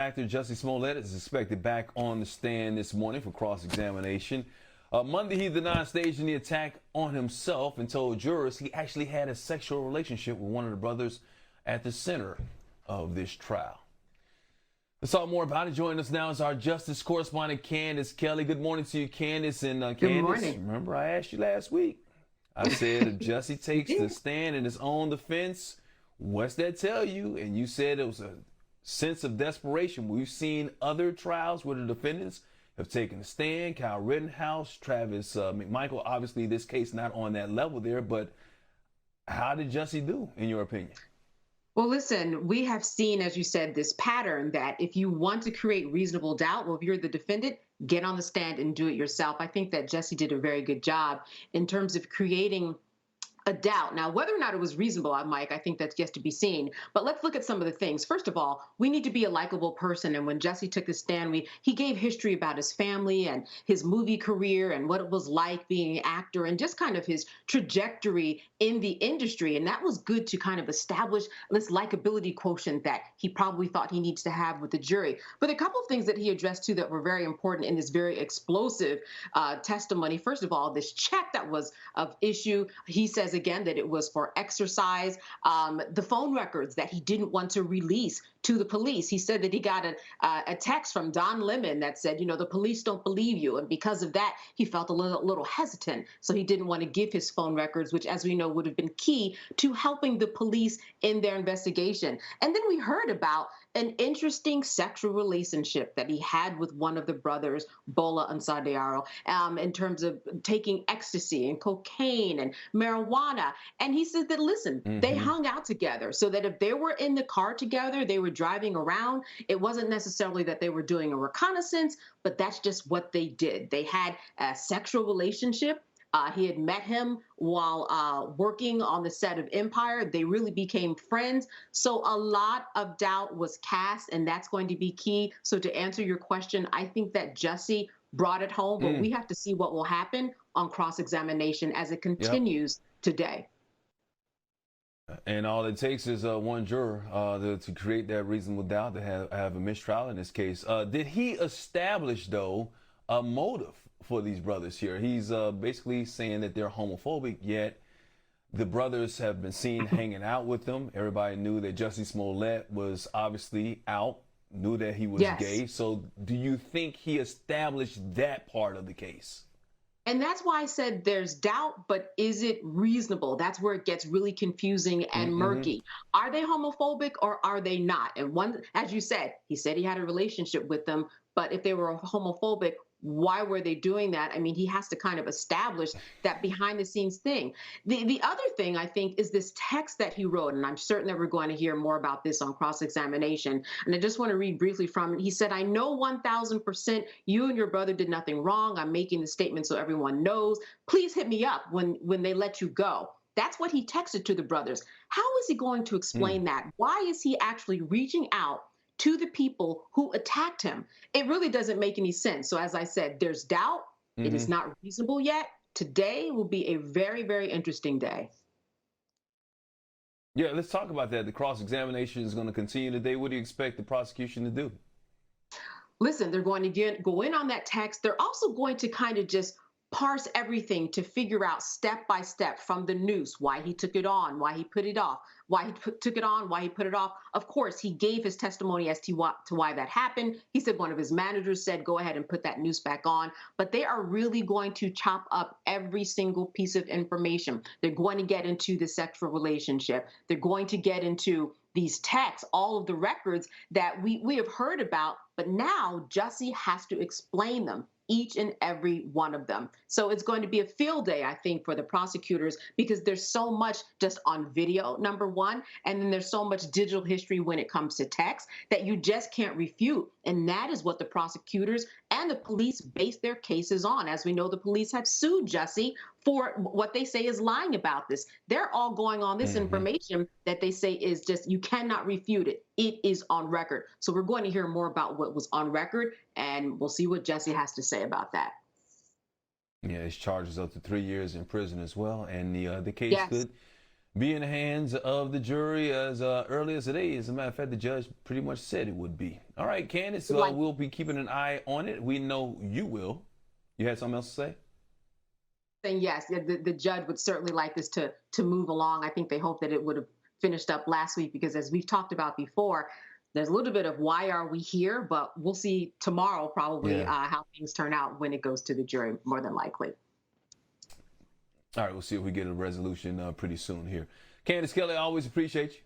Actor Jussie Smollett is expected back on the stand this morning for cross-examination. Monday, he denied staging the attack on himself and told jurors he actually had a sexual relationship with one of the brothers at the center of this trial. Let's talk more about it. Joining us now is our justice correspondent, Candace Kelley. Good morning to you, Candace. And Candace, good morning. Remember I asked you last week. I said if Jussie takes the stand in his own defense, what's that tell you? And you said it was a sense of desperation. We've seen other trials where the defendants have taken a stand. Kyle Rittenhouse, Travis McMichael. Obviously, this case not on that level there, but how did Jussie do, in your opinion? Well, listen, we have seen, as you said, this pattern that if you want to create reasonable doubt, well, if you're the defendant, get on the stand and do it yourself. I think that Jussie did a very good job in terms of creating a doubt. Now, whether or not it was reasonable, Mike, I think that's yet to be seen. But let's look at some of the things. First of all, we need to be a likable person. And when Jussie took the stand, he gave history about his family and his movie career and what it was like being an actor and just kind of his trajectory in the industry. And that was good to kind of establish this likability quotient that he probably thought he needs to have with the jury. But a couple of things that he addressed too that were very important in this very explosive testimony. First of all, this check that was of issue, he says again that it was for exercise. The phone records that he didn't want to release to the police. He said that he got a text from Don Lemon that said, you know, the police don't believe you. And because of that, he felt a little hesitant. So he didn't want to give his phone records, which, as we know, would have been key to helping the police in their investigation. And then we heard about an interesting sexual relationship that he had with one of the brothers, Bola Ansadiaro, in terms of taking ecstasy and cocaine and marijuana. And he said that, listen, they hung out together so that if they were in the car together, they were driving around, it wasn't necessarily that they were doing a reconnaissance, but that's just what they did. They had a sexual relationship. He had met him while working on the set of Empire. They really became friends. So a lot of doubt was cast, and that's going to be key. So to answer your question, I think that Jussie brought it home, but we have to see what will happen on cross-examination as it continues today. And all it takes is one juror to create that reasonable doubt to have a mistrial in this case. Did he establish, though, a motive for these brothers here? He's basically saying that they're homophobic, yet the brothers have been seen hanging out with them. Everybody knew that Jussie Smollett was obviously out, knew that he was gay. So do you think he established that part of the case? And that's why I said there's doubt, but is it reasonable? That's where it gets really confusing and murky. Are they homophobic or are they not? And one, as you said, he said he had a relationship with them, but if they were homophobic, why were they doing that? I mean, he has to kind of establish that behind the scenes thing. The other thing, I think, is this text that he wrote, and I'm certain that we're going to hear more about this on cross-examination. And I just want to read briefly from it. He said, I know 1,000% you and your brother did nothing wrong. I'm making the statement so everyone knows. Please hit me up when they let you go. That's what he texted to the brothers. How is he going to explain that? Why is he actually reaching out to the people who attacked him? It really doesn't make any sense. So as I said, there's doubt. It is not reasonable yet. Today will be a very, very interesting day. Yeah, let's talk about that. The cross-examination is going to continue today. What do you expect the prosecution to do? Listen, they're going to go in on that text. They're also going to kind of just parse everything to figure out step by step from the noose, why he took it on, why he put it off, why he took it on, why he put it off. Of course, he gave his testimony as to why that happened. He said one of his managers said, go ahead and put that noose back on. But they are really going to chop up every single piece of information. They're going to get into the sexual relationship. They're going to get into these texts, all of the records that we have heard about, but now Jussie has to explain them, each and every one of them. So it's going to be a field day, I think, for the prosecutors, because there's so much just on video, number one, and then there's so much digital history when it comes to text that you just can't refute. And that is what the prosecutors and the police base their cases on. As we know, the police have sued Jussie for what they say is lying about this. They're all going on this information that they say is just, you cannot refute it. It is on record. So we're going to hear more about what was on record, and we'll see what Jussie has to say about that. Yeah, his charges up to 3 years in prison as well, and the case could be in the hands of the jury as early as today. As a matter of fact, the judge pretty much said it would be. All right, Candace, we'll be keeping an eye on it. We know you will. You had something else to say? Saying yes, the judge would certainly like this to move along. I think they hope that it would have finished up last week because, as we've talked about before, there's a little bit of why are we here, but we'll see tomorrow probably how things turn out when it goes to the jury, more than likely. All right, we'll see if we get a resolution pretty soon here. Candace Kelley, I always appreciate you.